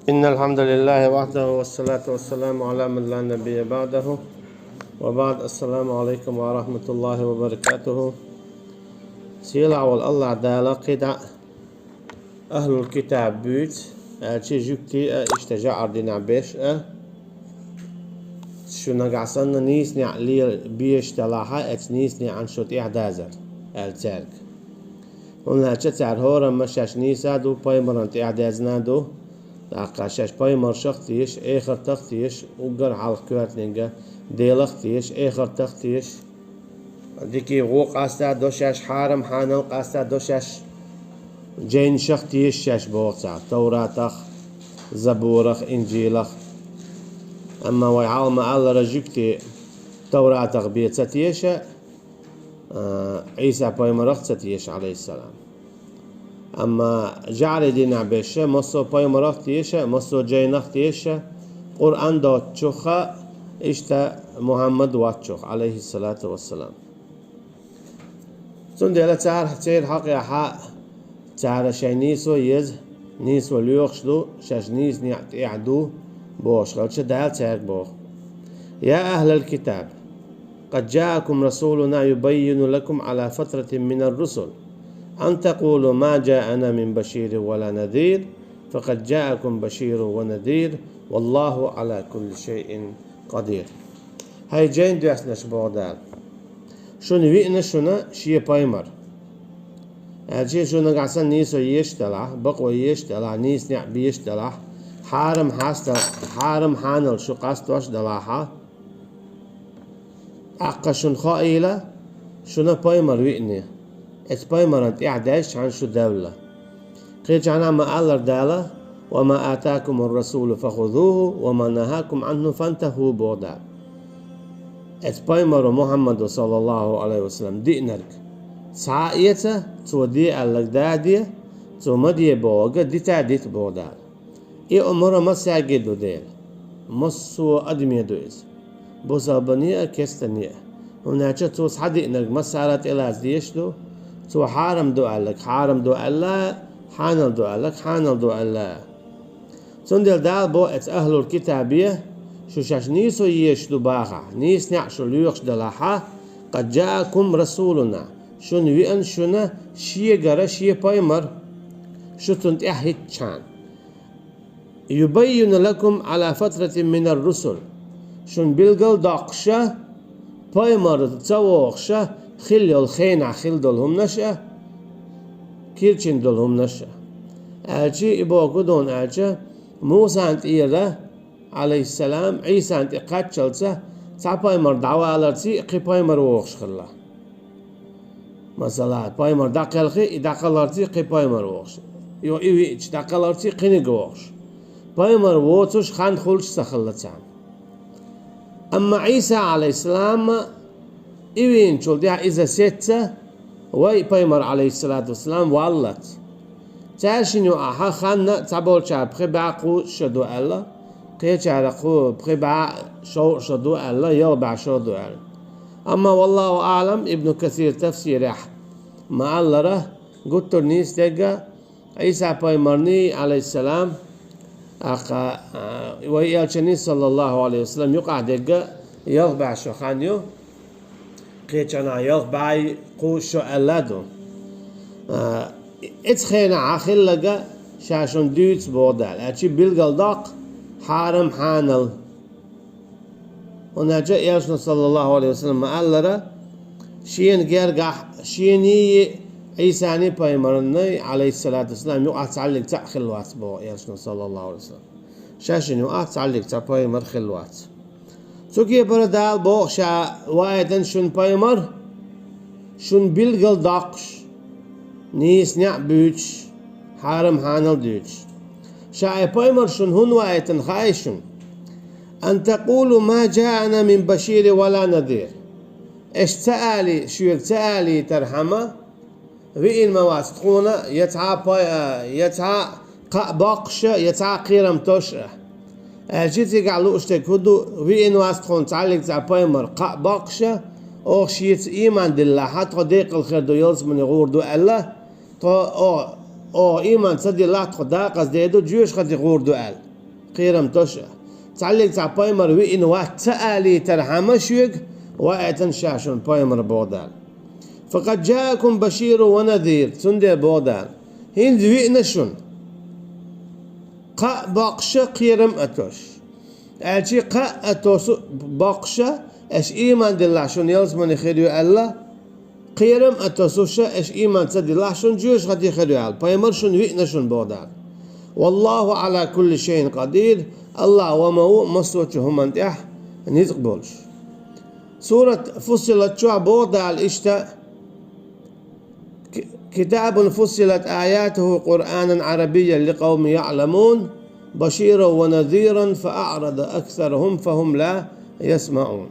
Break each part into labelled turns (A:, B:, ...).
A: إن الحمد لله وحده والصلاة والسلام على من لا نبي بعده وبعد. السلام عليكم ورحمة الله وبركاته. سيلا والله دالا قدع أهل الكتاب بيت أشي جبتي اشتجع أردنا بيش شو نقعصنا نيسني لي بيش تلاحا اتنيسني عن شوت إعدازر التارك هنا تشتعر هورا مشاش نيسا دو بايمرانت إعدازنا دو عقاشاش بايمر شختيش آخر تختيش وقر على كواتنينجا ديلختيش آخر تختيش ديكي غوق قاستا دوشاش حارم حانل قاستا دوشاش جين شختيش شاش بوغتا توراتخ زبورخ إنجيلخ أما ويعالم على رجكتي توراتخ بيتساتيش عيسى بايمرخ تساتيش عليه السلام. أما جعل دينا بيشة مصو بايمرخ تيشة مصو جينخ تيشة قرآن دوت شوخة إشتا محمد واتشوخ عليه الصلاة والسلام. سندي تعر تير حق يا حق تعر شي نيسو يز نيسو ليوخشدو شاش نيس يعدو بوش غلش دال تيرك بوخ. يا أهل الكتاب قد جاءكم رسولنا يبين لكم على فترة من الرسل أن تقولوا ما جاءنا من بشير ولا نذير فقد جاءكم بشير ونذير والله على كل شيء قدير. هاي جين دواسناش بغداد شون ويقنا شونا شي بايمر هالشي شونا قعسان نيسو يشتلع بقوة يشتلع نيس نع بيشتلع حارم حاستا حارم حانل شو قاستوش دلاحا أقا شون خائلة شونا بايمر ويقنا ات بايمرانت إعداش عن شو دولة قيج عنا ما ألر دالة وما آتاكم الرسول فخذوه وما نهاكم عنه فانتهوا بغداد. ات بايمر محمد صلى الله عليه وسلم دينرك سعايته تودي اللقدادية تو مدي بوغا دي تعديت بغداد اي امر ما ساجدو ديل مصو ادمي دويز بوزابانية كستانية هناك تو صحدي انك ما سارت الى ديشلو تو حارم دو قالك حارم دو قال حانل دو قالك حانل دو قال سندل دال بو ات اهل الكتابية شو شاش نيسو يشدو باخا نيس نعشو ليوخش دلاحا قد جاءكم رسولنا شون ويان شونا شي غرا شي بايمر شو تنت احيت شان يبين لكم على فترة من الرسل شون بيلقل داقشة بايمر تسووخشة خليو الخينع خل دولهم نشأ كيرشين دولهم نشأ أجي إبوكو دون أجي موسى أنت إيرا عليه السلام عيسى أنت قاتشلسة تا بايمر دعوة ألرتي قي بايمر ووخش خلا مثلا بايمر داقلخي داقلرتي قي بايمر ووخش يو إيوي إيش داقلرتي قيني ووخش بايمر ووتوش خان خلش سخلتان. أما عيسى عليه السلام إيوين شول ديها إذا ستة وي بايمر عليه الصلاة والسلام والله تعرشينيو أحا خان تابول شعر بخبع قو شدو ألا قيت شعر قو بخبع شدو ألا يلبع شدو ألا. أما والله أعلم ابن كثير تفسير ما الله قلت نيس تيجا عيسى بايمرني عليه السلام أقا ويالشني صلى الله عليه وسلم يقع ديجا يلبع شو خانيو قيت أنا يلبع قو شو ألادو اتخينا عاخل لقى شاشون دوتس بودال اتشي بيلقل داق حارم حانل هنا جاء ياشنا صلى الله عليه وسلم مألرة شين جرقع شيني عيساني بايمرني عليه الصلاة والسلام يقع تعلق تاع خلوات بو ياشنا صلى الله عليه وسلم شاشن يقع تعلق تاع بايمر خلوات سوكي بردال بو شا وايدن شون بايمر شون بيلقل داقش نيس نع بيتش حارم حانل ديتش شاي بايمر شون هون وايتن خايشون أن تقولوا ما جاءنا من بشير ولا نذير إيش تآلي شو تآلي ترحمة وإن ما واسطونا يتعا باقشة يتعا قيرم توشة جيتي قالوا اشتك هدو وإن واسطون تعلق تاع بايمر باقشة أو شيت إيمان دلله حتى ديق الخير دو يلز من يغور دو ألا تو أو إيمان صدي الله تخدا قصدي دو جوش خدي غور دو أل قيرم توش تعلق تاع بايمر وين واتسالي ترحمشيك واتن شاشون بايمر بودال فقد جاءكم بشير ونذير تندي بودال هند وينشون قا باقشة قيرم أتوش أشي قا أتوس باقشة أش إيمان دلله شون يلزمن يخيروا الله قيرم أتوسوشة أش إيمان تدلله شون جوش قد يخيروا الله بايمر شون وينشون بودال والله على كل شيء قدير الله وما هو مصوتهم انتح نيتقبلش سورة فصلت شو بودال اشتا كتاب فصلت آياته قرآنا عربيا لقوم يعلمون بشيرا ونذيرا فأعرض أكثرهم فهم لا يسمعون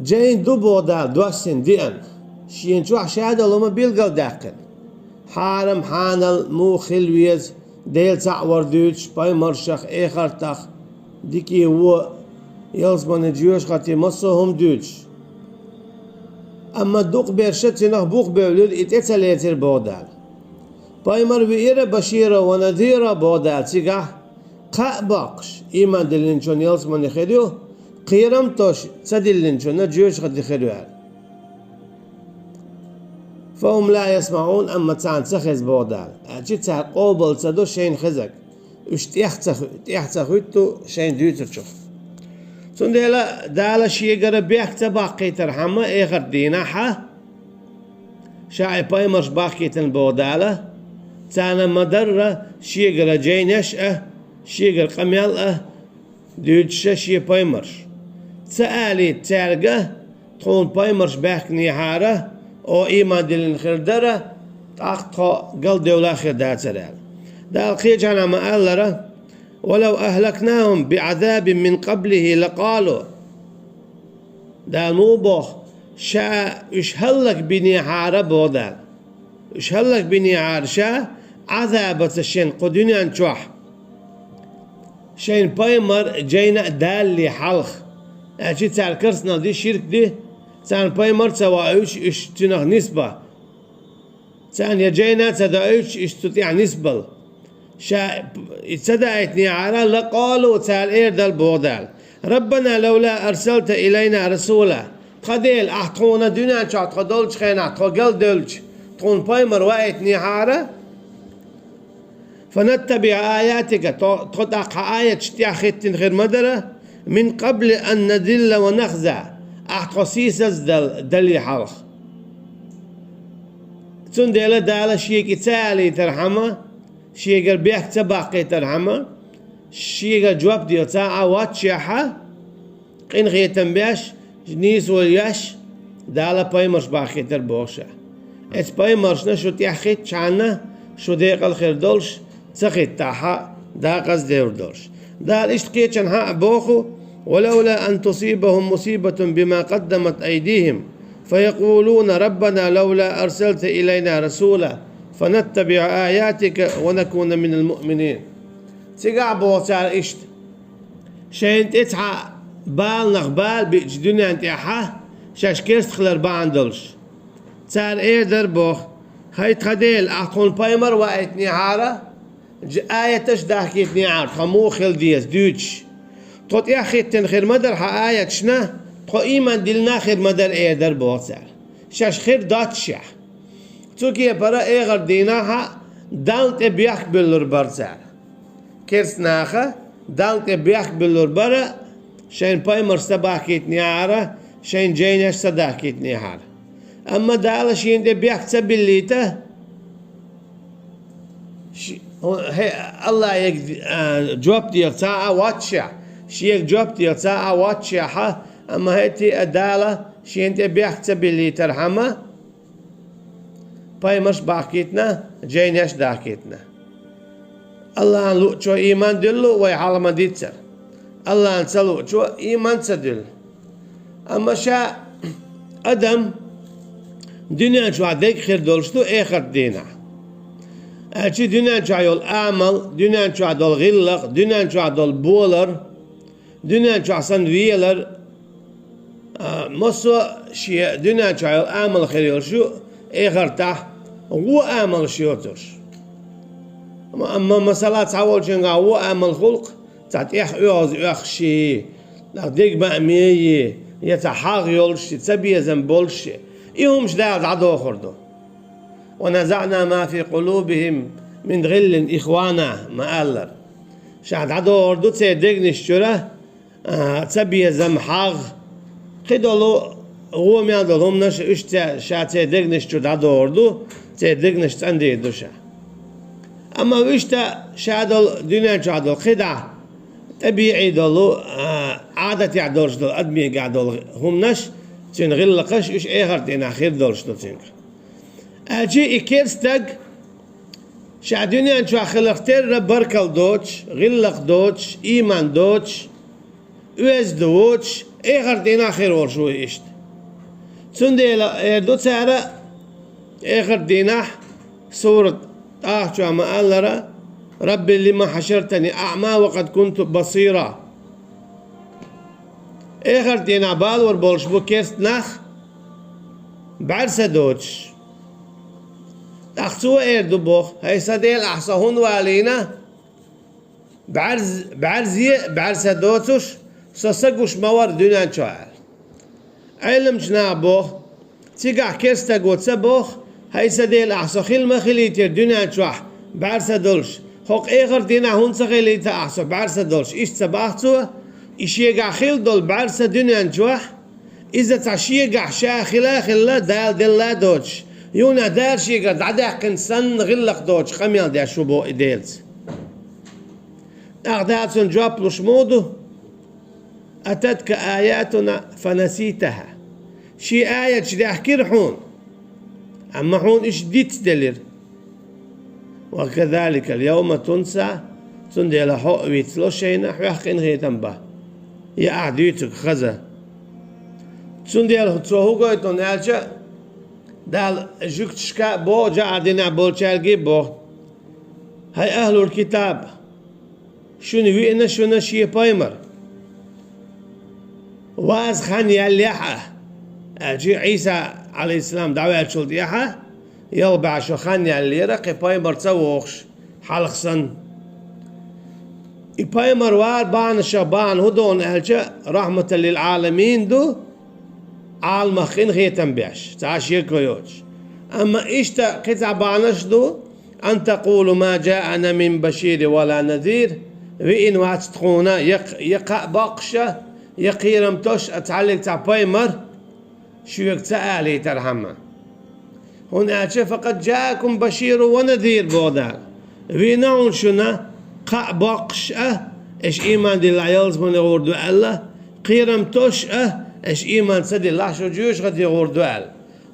A: جين دو بودال دوسن ديان شين شو عشادة لما بيلقل داقن حارم حانل مو خلويز ديل تعور دوش باي مرشخ اخر تخ ديكي هو يلزمن جيوش خاتي مصهم دوش اما دوق بيرشت نخ بوق بيولد اتتليتر بودال باي مرويرة بشيرة ونذيرة بودال تيقح قا باقش ايمان دلنشون يلزمن يخيريو قيرم توش تدلنشون جيوش خاتي خيريو فهم لا يسمعون أما تان تخز بودال أجي تان قوبل تدو شين خزك تيحتخوتو شين دوتر شوف سندلا دالا شيغر بيحت باقي ترحمه اخر ديناحه شاي بايمرش باقي تن بوداله تانا مدرة شيغر جينش شيغر قميل دوتش شي بايمرش سالي تالقه تون بايمرش باقني حاره او ايمان دلن خردره تاقطا قل دولا خردات سرال دال قيجانا ما ألره ولو أهلكناهم بعذاب من قبله لقالوا دال موبوخ شا اشهلك بني حارة بودال اشهلك بني حارة شا عذابة الشين قدني انشوح شين بايمر جينا دال لي حلخ اشي تاع كرسنا دي شرك دي تان بايمر تواعيش اشتنغ نسبة تان يجينا تدعيش اشتطيع نسبة شا اتدعيتني على لقالوا تال اير دال بودال ربنا لولا ارسلت الينا رسولا قديل احطونا دينا شات قدولش خينا قل دولش تون بايمر وايتني حارة فنتبع آياتك تطاق آية اشتيا ختن غير مدرة من قبل أن نذل ونخزع أحقصيص دلي حلخ تندل دالا شيك تالي ترحمه شيك بيك تباقي ترحمه شيك جواب ديو تاعا واتشيحة قين غيتن بيش نيس والياش دالا بايمرش باقي تربوشة ات بايمرش نشو تيحخيت شعنا شو ديق الخير دولش تخيت تاحا داقز دير دولش دال اشتقيت شنها بوخو ولولا أن تصيبهم مصيبة بما قدمت أيديهم فيقولون ربنا لولا أرسلت إلينا رسولا فنتبع آياتك ونكون من المؤمنين تقع بوتار إشت شين تتحى بال نغبال بإجدوني أنت أحا شاش كيست خلر باندلش تار إيه دربوخ هاي تخديل أحقون بايمر وآيتني عارة آية تشدح كيتني عار خمو خل ديس دوتش توت يا أخي تنخير مدر حآية شنا تو إيمان دلنا خير مدر إيه در بوتر شاش خير داتشيح توكي برا إيه غر ديناها دانت بيحك بلور برزر كيرس ناخا دانت بيحك بلور برا شين بايمر سباكيتني عارة شين جينش صداكيتني عارة أما دالا شين دي بيحك سبليته الله يك جواب ديال تاعا واتشع شيك جواب ديال تاعا واتشع أما هيتي أدالة شين دي بيحك سبلي ترحمه باي مش باكيتنا جينش داكيتنا الله لو شو إيمان دلو ويحال ما ديتر الله نسلو شو إيمان تدل أما شا أدم دنيا شو عديك خير دولشتو آخر دينا أشي دنيا شو عيول أعمل دنيا شو عدول غلق دنيا شو عدول بولر دنيا شو عصن ويلر مصو شي دنيا شو عيول أعمل خير شو آخر تح هو أعمل شيوتش أما مسألة تعول شنقا هو أعمل خلق تعت يعوز يخشي لغديك بأمية يتحاغ يولش تبيه زنبولش إيهمش داعد عدو خردو ونزعنا ما في قلوبهم من غل إخوانا ما ألر شاعد عدو خردو تسيديك نشتره تبيه زمحاغ خدولو هو ميادل هم نش اشتا شا تسيديك نشتر عدو خردو تسيديك نشت عندي دوشا أما ويشتا شادل دنيا شادل خدع طبيعي دلو عادة يعدلش دل أدمي قاعدل هم نش تين غلقش إيش آخر تين آخر دلش دل تين أجي إكيرستج شا دنيا شو خلقتر بركل دوتش غلق دوتش إيمان دوتش ويز دوتش آخر تين آخر ورشو إيشت تندي دو سعر آخر ديناح سورة شو ما قال لرا ربي لما حشرتني أعمى وقد كنت بصيرا آخر دينا بال وربولش بو كيست نخ بعرسة دوتش أخسوا إيردو بوخ هاي سديل أحصهون والينا بعرسة دوتش سسقوش مور دنيا شوال علم جنا بوخ تيقع كيستا قوتسا بوخ هاي سديل أحصو خيل مخليتير دنيا شوح بعرسة دولش هوك آخر دينا هون سخيليتا أحصو بعرسة دولش إيش تباحتو إيش يقع خيل دول بعرسة دنيا شوح إذا تعشيقع شاخلا خلا دال دلا دوتش يونا دار شيقع دعداق إنسان غلق دوتش خميال دا شبو إديلز أغداتون جواب لش مودو أتتك آياتنا فنسيتها شي آية شدي أحكي حون أما حون إيش ديت دلير وكذلك اليوم تنسى تندي لحق ويتلوشينا حيحقين غيتن با يا أعديتك خزا تندي لحتروهو قويتون يالشا دال جوكتشكا بو جا عدنا بولشالجي بو هاي أهل الكتاب شنو وينا شنو شي بايمر واز خان ياليحة أجي عيسى عليه السلام دعوة شلت يحة يلبع شو خان ياليرا قي بايمر تسوخش حلقسن بايمر وار بان شبان هدون أهلجا رحمة للعالمين دو عالم خين غيتن بيش تعاشير كويوش أما إيشتا قطع بانش دو أن تقولوا ما جاءنا من بشير ولا نذير وإن واتتخونا يقع بقشة يقيرم توش أتعلق تاع بايمر شو يكتالي ترحمه هنا فقد جاءكم بشير ونذير بودال وينون شنا قع بقشة إيش إيمان دي العيالز من يغوردو الله قيرم توش إيش إيمان سدي الله شو جيوش غد يغوردو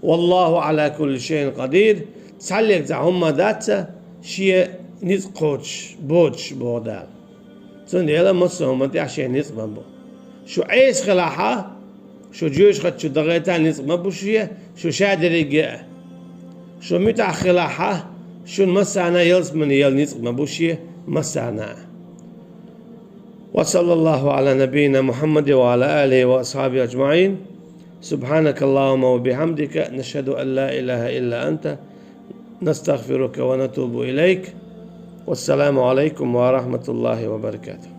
A: والله على كل شيء قدير تعلق تاع هما داتا شيء نتقوش بوش بودال تندي يلا مصهم انت عشان نسمع بو شو عيس خلاحة شو جيوش خد شو دغيتها نسمع بو شو شادر يجي شو متع خلاحة شو المسانا يلس من يل نسمع بو مسانا وصلى الله على نبينا محمد وعلى آله وأصحابه أجمعين سبحانك اللهم وبحمدك نشهد أن لا إله إلا أنت نستغفرك ونتوب إليك والسلام عليكم ورحمة الله وبركاته.